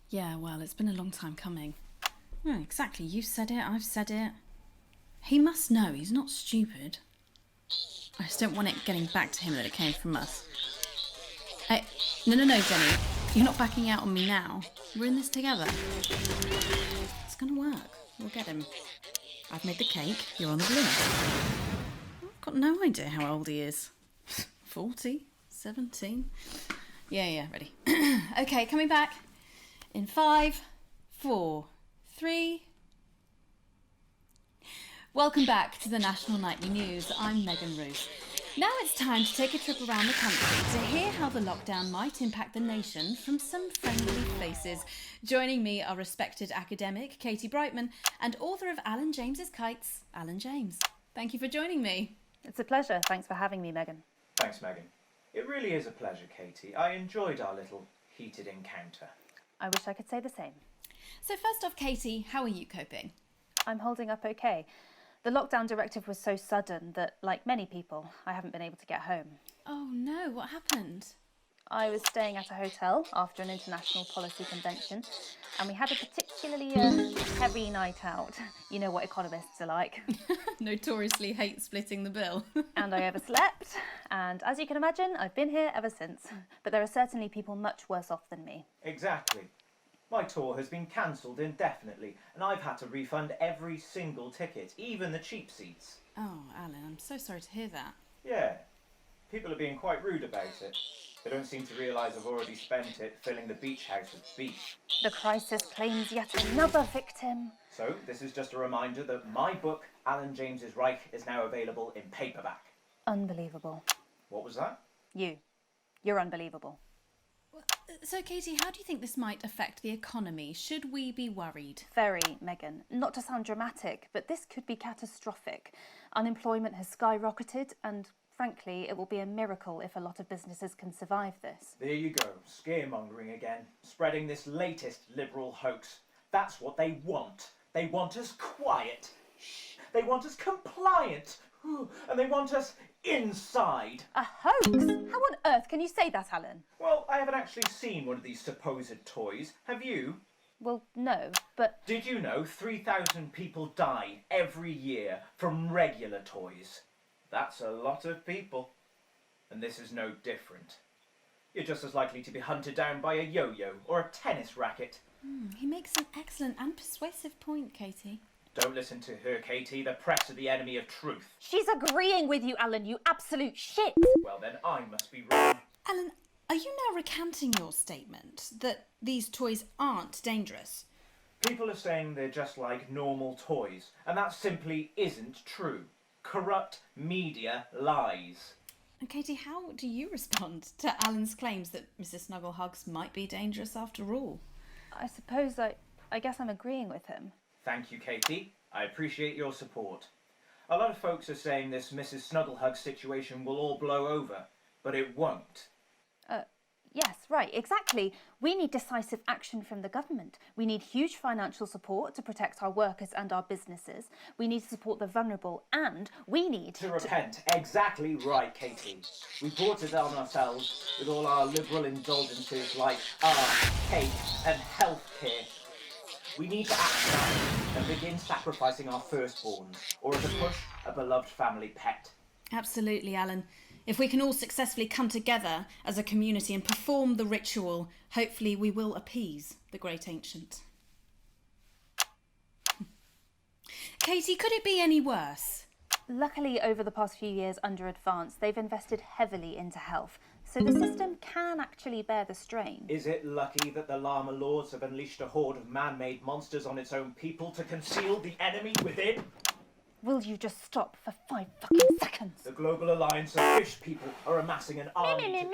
Yeah, well, it's been a long time coming. Yeah, exactly. You said it, I've said it. He must know, he's not stupid. I just don't want it getting back to him that it came from us. Hey, no, Jenny. You're not backing out on me now. We're in this together. It's gonna work. We'll get him. I've made the cake, you're on the balloon. I've got no idea how old he is. 40? 17? Yeah, ready. Okay, coming back. In 5, 4, 3... Welcome back to the National Nightly News. I'm Megan Roos. Now it's time to take a trip around the country to hear how the lockdown might impact the nation from some friendly faces. Joining me are respected academic Katie Brightman and author of Alan James's Kites, Alan James. Thank you for joining me. It's a pleasure. Thanks for having me, Megan. Thanks, Megan. It really is a pleasure, Katie. I enjoyed our little heated encounter. I wish I could say the same. So first off, Katie, how are you coping? I'm holding up okay. The lockdown directive was so sudden that, like many people, I haven't been able to get home. Oh no, what happened? I was staying at a hotel after an international policy convention, and we had a particularly heavy night out. You know what economists are like. Notoriously hate splitting the bill. And I overslept, and as you can imagine, I've been here ever since. But there are certainly people much worse off than me. Exactly. My tour has been cancelled indefinitely, and I've had to refund every single ticket, even the cheap seats. Oh, Alan, I'm so sorry to hear that. Yeah, people are being quite rude about it. They don't seem to realise I've already spent it filling the beach house with beef. The crisis claims yet another victim. So, this is just a reminder that my book, Alan James's Reich, is now available in paperback. Unbelievable. What was that? You're unbelievable. So, Katie, how do you think this might affect the economy? Should we be worried? Very, Megan. Not to sound dramatic, but this could be catastrophic. Unemployment has skyrocketed and, frankly, it will be a miracle if a lot of businesses can survive this. There you go, scaremongering again, spreading this latest liberal hoax. That's what they want. They want us quiet. Shh. They want us compliant. And they want us inside. A hoax? How on earth can you say that, Alan? Well, I haven't actually seen one of these supposed toys. Have you? Well, no, but... Did you know 3,000 people die every year from regular toys? That's a lot of people. And this is no different. You're just as likely to be hunted down by a yo-yo or a tennis racket. He makes an excellent and persuasive point, Katie. Don't listen to her, Katie. The press are the enemy of truth. She's agreeing with you, Alan, you absolute shit! Well, then I must be wrong. Alan, are you now recanting your statement that these toys aren't dangerous? People are saying they're just like normal toys, and that simply isn't true. Corrupt media lies. And Katie, how do you respond to Alan's claims that Mrs. Snugglehugs might be dangerous after all? I suppose I guess I'm agreeing with him. Thank you, Katie. I appreciate your support. A lot of folks are saying this Mrs. Snugglehug situation will all blow over, but it won't. Yes, right, exactly. We need decisive action from the government. We need huge financial support to protect our workers and our businesses. We need to support the vulnerable, and we need to repent. Exactly right, Katie. We brought it on ourselves with all our liberal indulgences like art, cake and healthcare. We need to act now and begin sacrificing our firstborns, or as a push, a beloved family pet. Absolutely, Alan. If we can all successfully come together as a community and perform the ritual, hopefully we will appease the great ancient. Katie, could it be any worse? Luckily, over the past few years under Advance, they've invested heavily into health, so the system can actually bear the strain. Is it lucky that the Llama Lords have unleashed a horde of man-made monsters on its own people to conceal the enemy within? Will you just stop for 5 fucking seconds? The Global Alliance of Fish People are amassing an army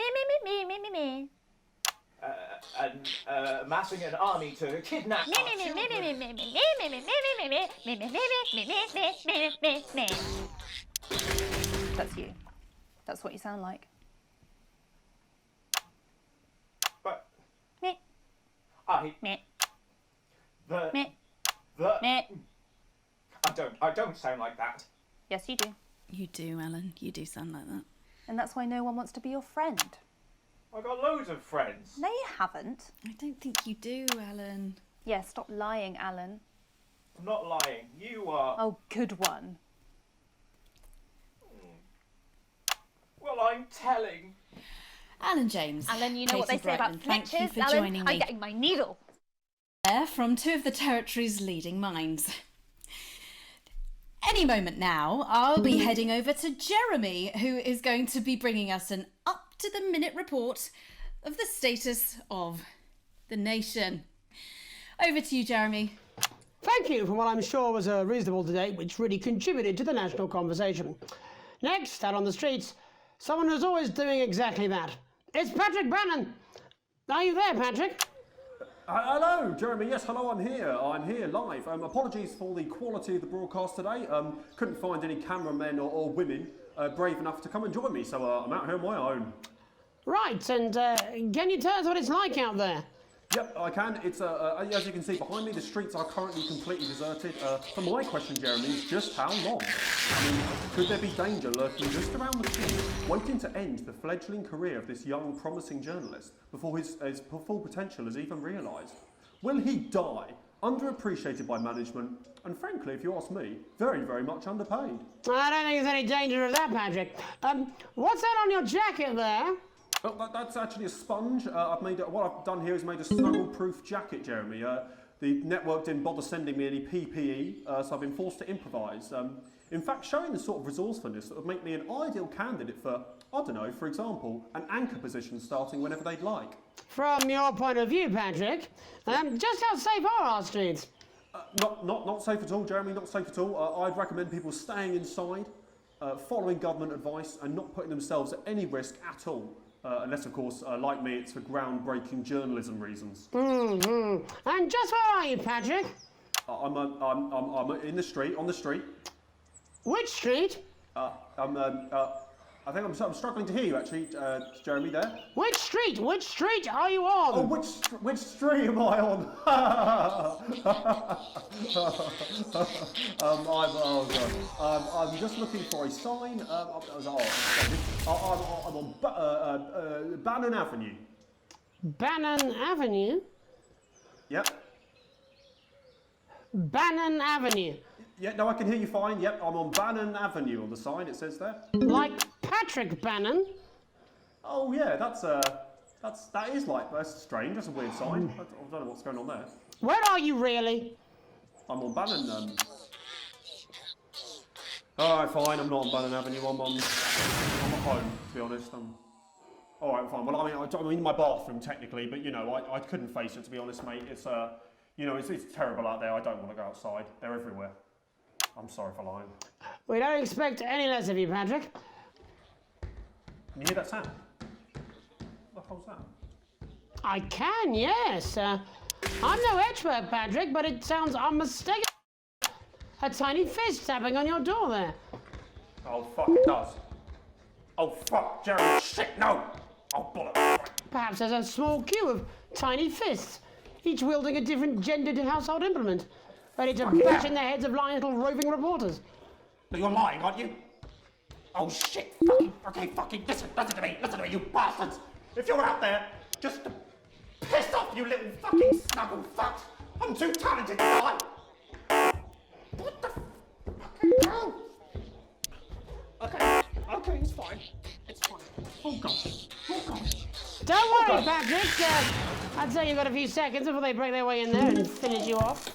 amassing an army to kidnap our children. That's you. That's what you sound like. But Meh. I Meh. the Meh. the Meh. I don't sound like that. Yes, you do. You do, Alan. You do sound like that. And that's why no one wants to be your friend. I've got loads of friends. No, you haven't. I don't think you do, Alan. Yeah, stop lying, Alan. I'm not lying. You are. Oh, good one. Well, I'm telling. Alan James. Alan, you know what they Katie say Brightman, about thank you snitches? for Alan, joining me. I'm getting my needle. There from two of the territory's leading minds. Any moment now, I'll be heading over to Jeremy, who is going to be bringing us an up-to-the-minute report of the status of the nation. Over to you, Jeremy. Thank you for what I'm sure was a reasonable debate which really contributed to the national conversation. Next, out on the streets, someone who's always doing exactly that. It's Patrick Bannon. Are you there, Patrick? Hello, Jeremy. Yes, hello, I'm here. I'm here live. Apologies for the quality of the broadcast today. Couldn't find any cameramen or women brave enough to come and join me, so I'm out here on my own. Right, and can you tell us what it's like out there? Yep, I can. It's as you can see behind me, the streets are currently completely deserted. For my question, Jeremy, is just how long? I mean, could there be danger lurking just around the corner, waiting to end the fledgling career of this young, promising journalist before his full potential is even realised? Will he die, underappreciated by management, and frankly, if you ask me, very, very much underpaid? I don't think there's any danger of that, Patrick. What's that on your jacket there? Oh, that's actually a sponge. What I've done here is made a snuggle-proof jacket, Jeremy. The network didn't bother sending me any PPE, so I've been forced to improvise. In fact, showing the sort of resourcefulness that would make me an ideal candidate for, I don't know, for example, an anchor position starting whenever they'd like. From your point of view, Patrick, just how safe are our streets? Not safe at all, Jeremy, not safe at all. I'd recommend people staying inside, following government advice, and not putting themselves at any risk at all. Unless, of course, like me, it's for groundbreaking journalism reasons. Mm-hmm. And just where are you, Patrick? I'm in the street, on the street. Which street? I think I'm struggling to hear you, actually, Jeremy, there. Which street? Which street are you on? Oh, which street am I on? I'm just looking for a sign. I'm on Bannon Avenue. Bannon Avenue? Yep. Bannon Avenue. Yeah, no, I can hear you fine. Yep, I'm on Bannon Avenue on the sign, it says there. Like Patrick Bannon? Oh, yeah, that's strange. That's a weird sign. I don't know what's going on there. Where are you really? I'm on Bannon. Alright, fine, I'm not on Bannon Avenue, I'm at home, to be honest. Alright, fine. Well, I'm in my bathroom, technically, but, you know, I couldn't face it, to be honest, mate. It's, you know, it's terrible out there. I don't want to go outside. They're everywhere. I'm sorry for lying. We don't expect any less of you, Patrick. Can you hear that sound? What the hell's that? I can, yes. I'm no expert, Patrick, but it sounds unmistakable. A tiny fist tapping on your door there. Oh, fuck, it does. Oh, fuck, Jeremy, shit, no! Oh, bollocks. Perhaps there's a small queue of tiny fists, each wielding a different gendered household implement, ready to bash in the heads of lying little roving reporters. No, you're lying, aren't you? Oh, shit, fucking, listen to me, you bastards! If you're out there, just to piss off, you little fucking snuggle fucks, I'm too talented to lie! What the fucking hell? Okay, it's fine. Oh, gosh. Don't worry, Patrick. I'd say you've got a few seconds before they break their way in there and finish you off.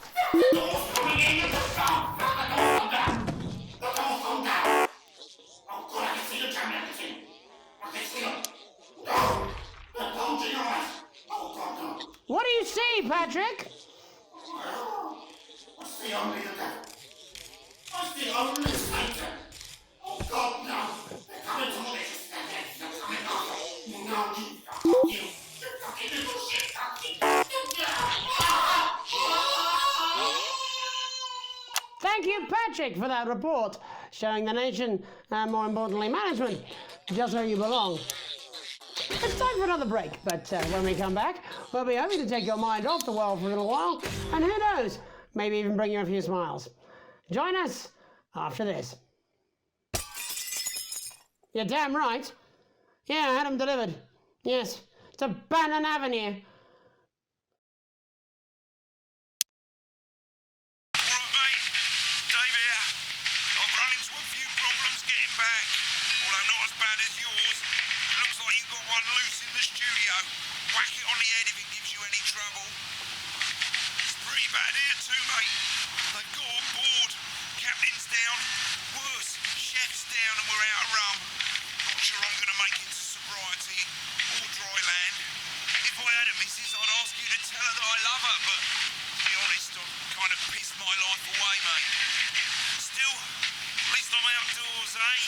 What do you see, Patrick? I see only the devil. I see only Satan. Oh God, no! They're coming to malicious. They're coming after. No, you fucking little shit. Thank you, Patrick, for that report, showing the nation, and more importantly, management, just where you belong. It's time for another break, but when we come back, we'll be hoping to take your mind off the world for a little while, and who knows, maybe even bring you a few smiles. Join us after this. You're damn right. Yeah, I had them delivered. Yes, to Bannon Avenue. Alright, mate. Dave here. I've run into a few problems getting back, although not as bad as yours. Looks like you've got one loose in the studio. Whack it on the head if it gives you any trouble. It's pretty bad here too, mate. They've got on board. Captain's down. Worse, chef's down and we're out of rum. Not sure I'm going to make it to sobriety or dry land. If I had a missus, I'd ask you to tell her that I love her, but to be honest, I've kind of pissed my life away, mate. Still, at least I'm outdoors, eh?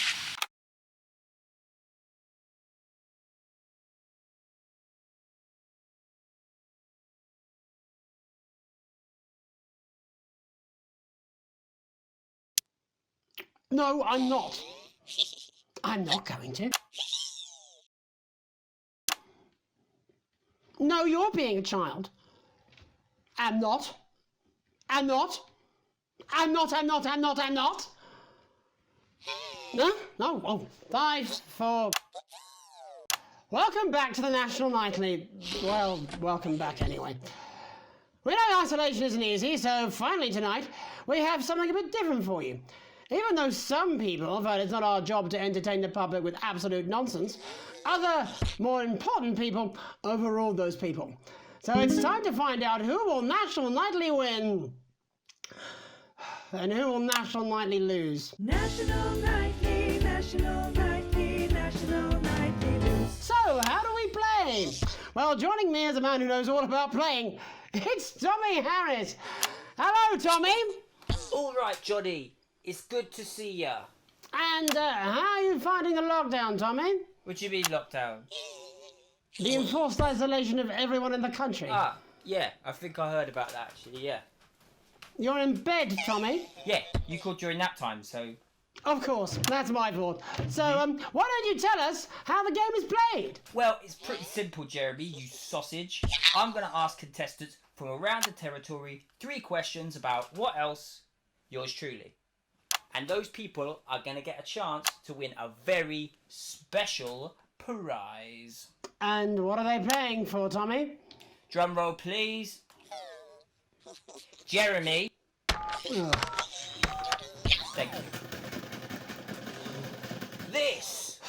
No, I'm not. I'm not going to. No, you're being a child. I'm not. I'm not. I'm not. No? No? Oh, 5, 4. Welcome back to the National Nightly. Well, welcome back anyway. We know isolation isn't easy, so finally tonight we have something a bit different for you. Even though some people felt it's not our job to entertain the public with absolute nonsense, other, more important people overruled those people. So it's time to find out who will National Nightly win and who will National Nightly lose. National Nightly, National Nightly, National Nightly lose. So, how do we play? Well, joining me as a man who knows all about playing, it's Tommy Harris. Hello, Tommy. All right, Johnny. It's good to see ya. And how are you finding the lockdown, Tommy? What do you mean lockdown? The enforced isolation of everyone in the country. Ah, yeah. I think I heard about that actually. Yeah. You're in bed, Tommy. Yeah. You called during nap time, so. Of course, that's my fault. So, why don't you tell us how the game is played? Well, it's pretty simple, Jeremy. You sausage. I'm gonna ask contestants from around the territory 3 questions about what else. Yours truly. And those people are going to get a chance to win a very special prize. And what are they playing for, Tommy? Drum roll, please. Jeremy. Thank you. This.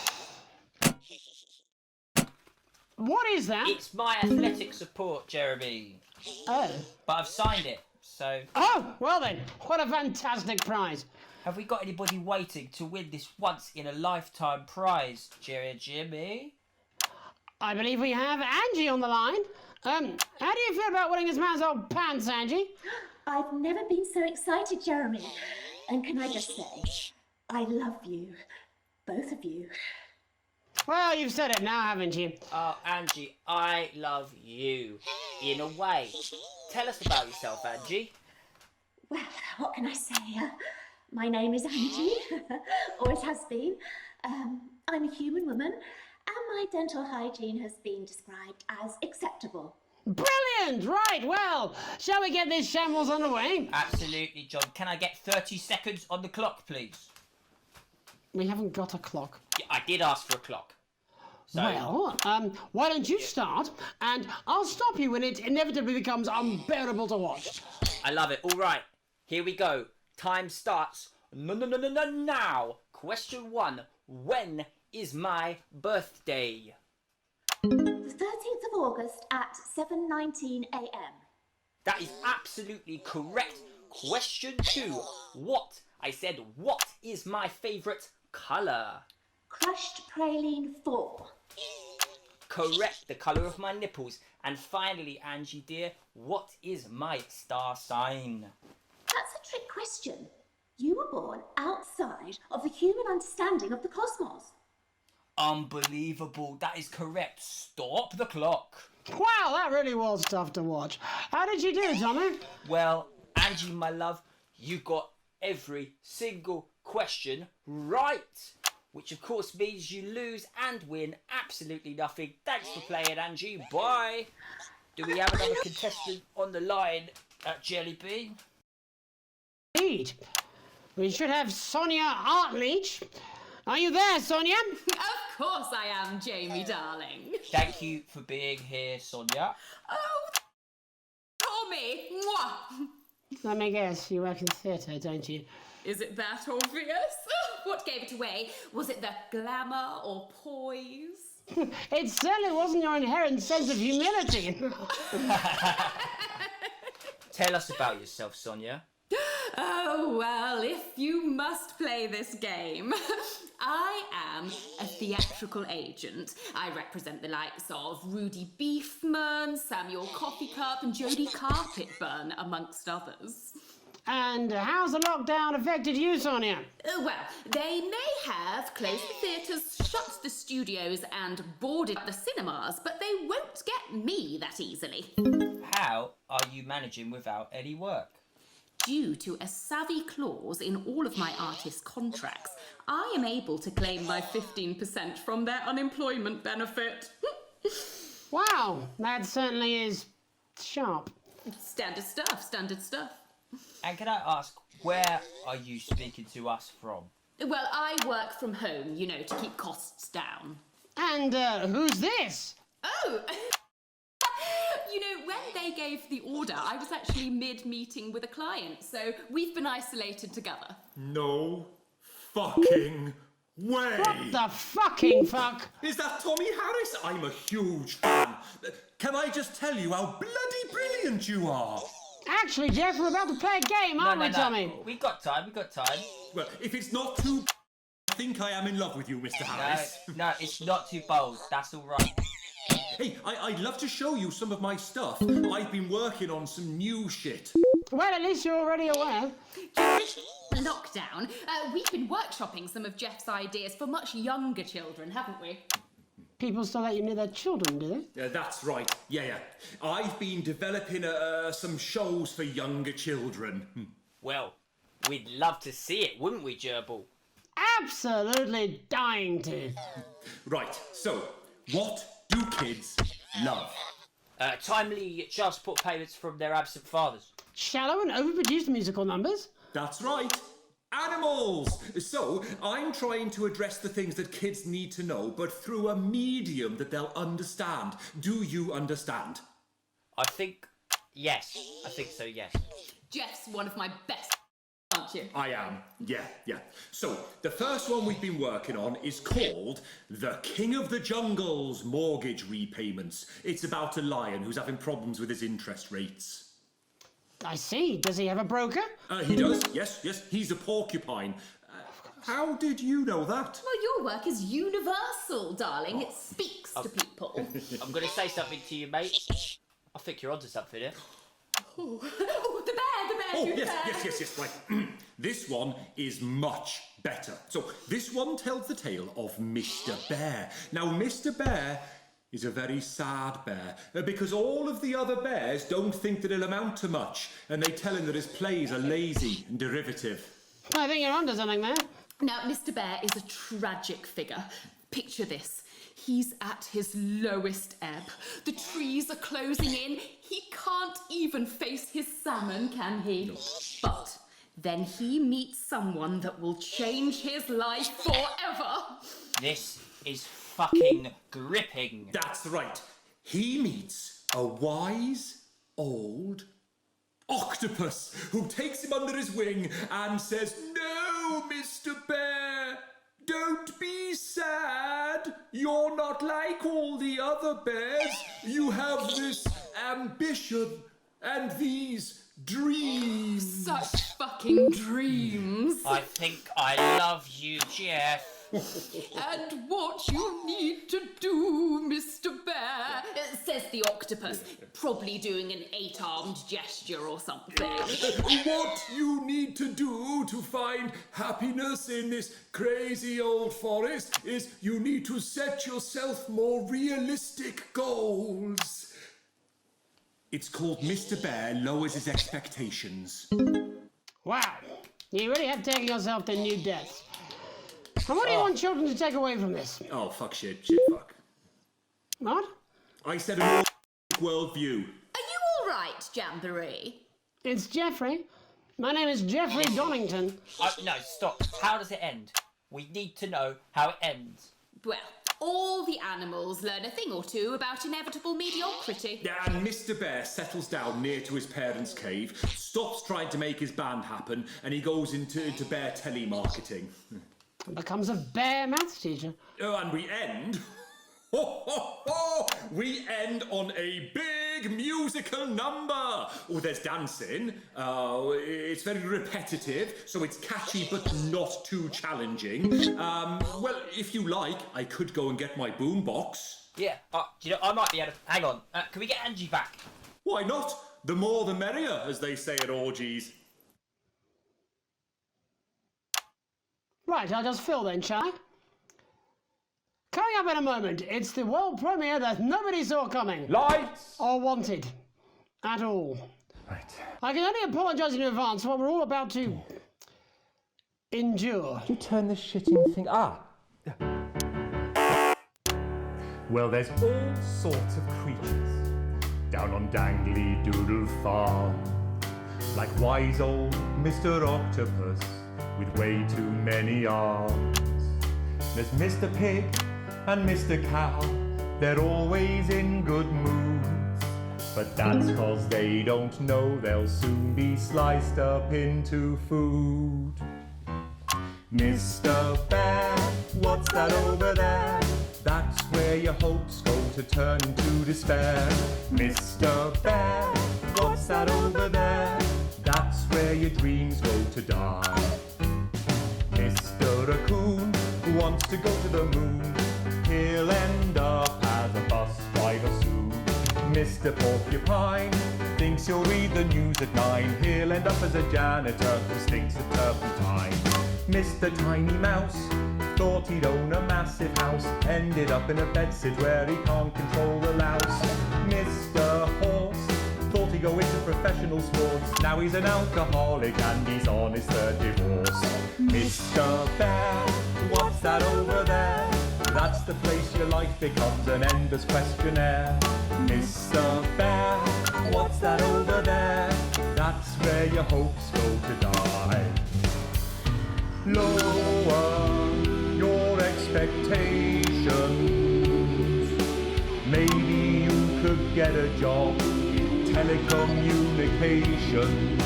What is that? It's my athletic support, Jeremy. Oh. But I've signed it, so... Oh, well then, what a fantastic prize. Have we got anybody waiting to win this once-in-a-lifetime prize, Jimmy? I believe we have Angie on the line. How do you feel about winning this man's old pants, Angie? I've never been so excited, Jeremy. And can I just say, I love you. Both of you. Well, you've said it now, haven't you? Oh, Angie, I love you. In a way. Tell us about yourself, Angie. Well, what can I say? My name is Angie. Always has been. I'm a human woman, and my dental hygiene has been described as acceptable. Brilliant! Right, well, shall we get this shambles underway? Absolutely, John. Can I get 30 seconds on the clock, please? We haven't got a clock. Yeah, I did ask for a clock. So, Well, why don't you start, and I'll stop you when it inevitably becomes unbearable to watch. I love it. All right, here we go. Time starts now. Question 1. When is my birthday? The 13th of August at 7:19 a.m. That is absolutely correct. Question 2. What? I said, what is my favourite colour? Crushed praline 4. Correct, the colour of my nipples. And finally, Angie dear, what is my star sign? That's a trick question. You were born outside of the human understanding of the cosmos. Unbelievable, that is correct. Stop the clock. Wow, that really was tough to watch. How did you do, Tommy? Well, Angie, my love, you got every single question right. Which of course means you lose and win absolutely nothing. Thanks for playing, Angie. Bye. Do we have another contestant on the line at Jelly Bean? Indeed. We should have Sonia Artleach. Are you there, Sonia? Of course I am, Jamie, darling. Thank you for being here, Sonia. Oh, Tommy! Mwah. Let me guess, you work in theatre, don't you? Is it that obvious? What gave it away? Was it the glamour or poise? It certainly wasn't your inherent sense of humility. Tell us about yourself, Sonia. Oh, well, if you must play this game. I am a theatrical agent. I represent the likes of Rudy Beefman, Samuel Coffeecup and Jodie Carpetburn, amongst others. And how's the lockdown affected you, Sonia? Well, they may have closed the theatres, shut the studios and boarded the cinemas, but they won't get me that easily. How are you managing without any work? Due to a savvy clause in all of my artist contracts, I am able to claim my 15% from their unemployment benefit. Wow, that certainly is sharp. Standard stuff, standard stuff. And can I ask, where are you speaking to us from? Well, I work from home, you know, to keep costs down. And who's this? Oh! You know, when they gave the order, I was actually mid-meeting with a client, so we've been isolated together. No fucking way! What the fucking fuck? Is that Tommy Harris? I'm a huge fan. Can I just tell you how bloody brilliant you are? Actually, Jeff, we're about to play a game, aren't we, Tommy? We got time. Well, if it's not too I think I am in love with you, Mr. Harris. No, it's not too bold. That's all right. Hey, I'd love to show you some of my stuff. I've been working on some new shit. Well, at least you're already aware. During lockdown, we've been workshopping some of Jeff's ideas for much younger children, haven't we? People still let you near their children, do they? Yeah, that's right. Yeah. I've been developing some shows for younger children. Well, we'd love to see it, wouldn't we, Gerbil? Absolutely dying to. Right, so, what do kids love? Timely child support payments from their absent fathers. Shallow and overproduced musical numbers? That's right. Animals! So, I'm trying to address the things that kids need to know, but through a medium that they'll understand. Do you understand? I think so, yes. Jeff's one of my best, aren't you? I am, yeah. So, the first one we've been working on is called The King of the Jungle's Mortgage Repayments. It's about a lion who's having problems with his interest rates. I see. Does he have a broker? He does, yes. He's a porcupine. How did you know that? Well, your work is universal, darling. It speaks to people. I'm going to say something to you, mate. I think you're onto something here. Oh, the bear, Oh, do the yes, right. This one is much better. So, this one tells the tale of Mr. Bear. Now, Mr. Bear is a very sad bear, because all of the other bears don't think that he'll amount to much, and they tell him that his plays are lazy and derivative. I think you're onto something there. Now, Mr. Bear is a tragic figure. Picture this. He's at his lowest ebb. The trees are closing in. He can't even face his salmon, can he? No. But then he meets someone that will change his life forever. This is fucking gripping. That's right. He meets a wise, old octopus who takes him under his wing and says, "No, Mr. Bear, don't be sad. You're not like all the other bears. You have this ambition and these dreams." Such fucking dreams. I think I love you, Jeff. And what you need to do, Mr. Bear, says the octopus, probably doing an 8-armed gesture or something. What you need to do to find happiness in this crazy old forest is you need to set yourself more realistic goals. It's called Mr. Bear Lowers His Expectations. Wow. You really have taken yourself to new depths. And what do you want children to take away from this? Oh, fuck shit, fuck. What? I said a more worldview. Are you all right, Jamboree? It's Jeffrey. My name is Jeffrey Donington. No, stop. How does it end? We need to know how it ends. Well, all the animals learn a thing or two about inevitable mediocrity. And Mr. Bear settles down near to his parents' cave, stops trying to make his band happen, and he goes into bear telemarketing. Becomes a bear maths teacher. Oh, and we end... We end on a big musical number. Oh, there's dancing. It's very repetitive, so it's catchy but not too challenging. Well, if you like, I could go and get my boombox. Yeah, do you know, I might be able to... Hang on, can we get Angie back? Why not? The more the merrier, as they say at orgies. Right, I'll just fill then, shall I? Coming up in a moment, it's the world premiere that nobody saw coming. Lights! Or wanted. At all. Right. I can only apologise in advance for what we're all about to... endure. You turn this shitting thing... Well, there's all sorts of creatures down on Dangly Doodle Farm. Like wise old Mr. Octopus with way too many arms. There's Mr. Pig and Mr. Cow, they're always in good moods. But that's 'cause they don't know they'll soon be sliced up into food. Mr. Bear, what's that over there? That's where your hopes go to turn into despair. Mr. Bear, what's that over there? That's where your dreams go to die. Mr. Raccoon wants to go to the moon. He'll end up as a bus driver soon. Mr. Porcupine thinks he'll read the news at 9. He'll end up as a janitor who stinks of turpentine. Mr. Tiny Mouse thought he'd own a massive house. Ended up in a bedsit where he can't control the louse. Mr. Horse thought he'd go into professional sports. Now he's an alcoholic and he's on his third divorce. Mr. Bear, what's that over there? That's the place your life becomes an endless questionnaire. Mr. Bear, what's that over there? That's where your hopes go to die. Lower your expectations. Maybe you could get a job in telecommunications.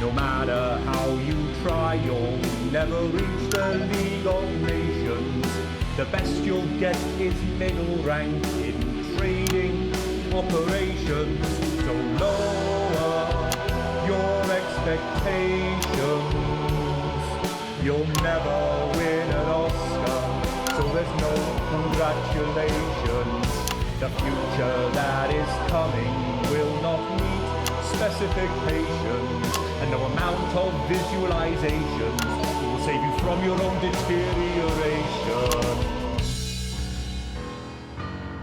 No matter how you try, you'll never reach the League of Nations. The best you'll get is middle rank in trading operations. So lower your expectations. You'll never win an Oscar, so there's no congratulations. The future that is coming will not meet specifications, and no amount of visualizations will save you from your own deterioration.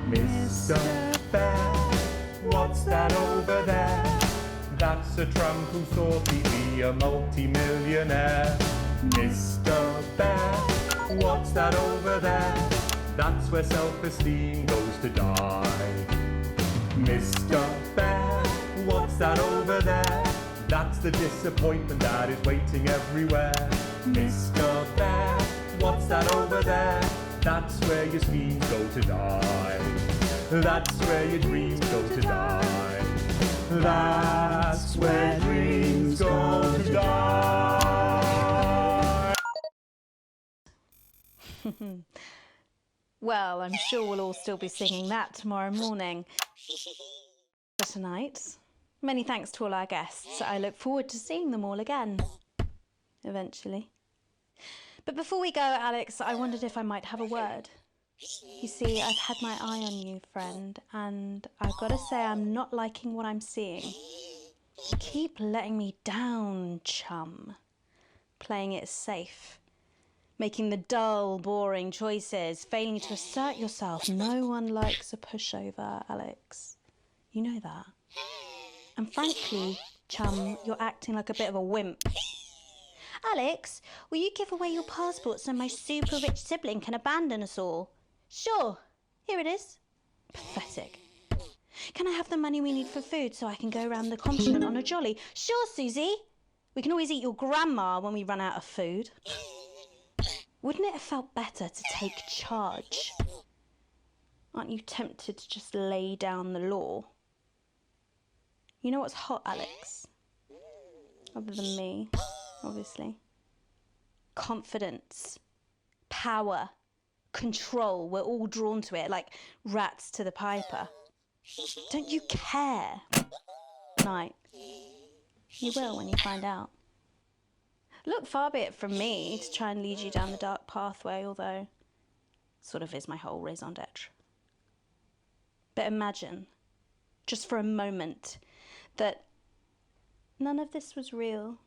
Mr. Bear, what's that over there? That's a tramp who thought he'd be a multi-millionaire. Mr. Bear, what's that over there? That's where self-esteem goes to die. Mr. Bear, what's that over there? That's the disappointment that is waiting everywhere. Mr. Bear, what's that over there? That's where your schemes go to die. That's where your dreams go to die. That's where dreams go to die. Well, I'm sure we'll all still be singing that tomorrow morning. For tonight, many thanks to all our guests. I look forward to seeing them all again. Eventually. But before we go, Alex, I wondered if I might have a word. You see, I've had my eye on you, friend, and I've got to say I'm not liking what I'm seeing. You keep letting me down, chum. Playing it safe. Making the dull, boring choices, failing to assert yourself. No one likes a pushover, Alex. You know that. And frankly, chum, you're acting like a bit of a wimp. Alex, will you give away your passport so my super rich sibling can abandon us all? Sure. Here it is. Pathetic. Can I have the money we need for food so I can go around the continent on a jolly? Sure, Susie. We can always eat your grandma when we run out of food. Wouldn't it have felt better to take charge? Aren't you tempted to just lay down the law? You know what's hot, Alex? Other than me, obviously. Confidence, power, control. We're all drawn to it like rats to the piper. Don't you care? Night. You will when you find out. Look, far be it from me to try and lead you down the dark pathway, although sort of is my whole raison d'etre. But imagine, just for a moment, that none of this was real.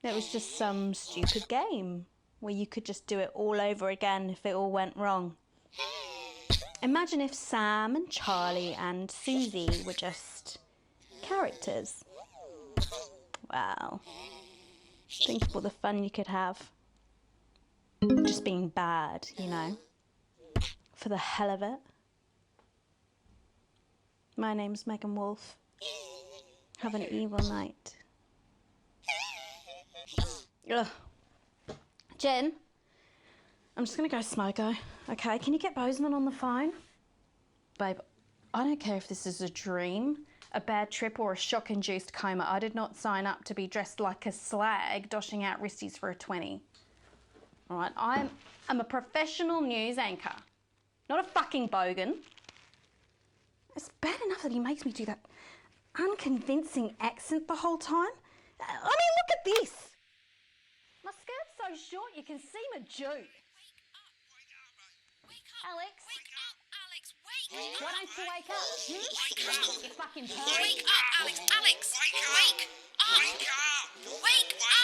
It was just some stupid game where you could just do it all over again if it all went wrong. Imagine if Sam and Charlie and Susie were just characters. Wow. Think of all the fun you could have. Just being bad, you know, for the hell of it. My name's Megan Wolf. Have an evil night. Ugh. Jen, I'm just gonna go smoko, okay? Can you get Bozeman on the phone? Babe, I don't care if this is a dream, a bad trip, or a shock-induced coma. I did not sign up to be dressed like a slag, doshing out wristies for a 20. All right, I'm a professional news anchor, not a fucking bogan. It's bad enough that he makes me do that unconvincing accent the whole time. I mean, look at this. My skirt's so short you can see my Jew. Alex. Wake up, Alex, wake! Why don't you wake up? Wake up! You fucking Wake up, Alex! Alex! Wake up! Wake up! Wake up!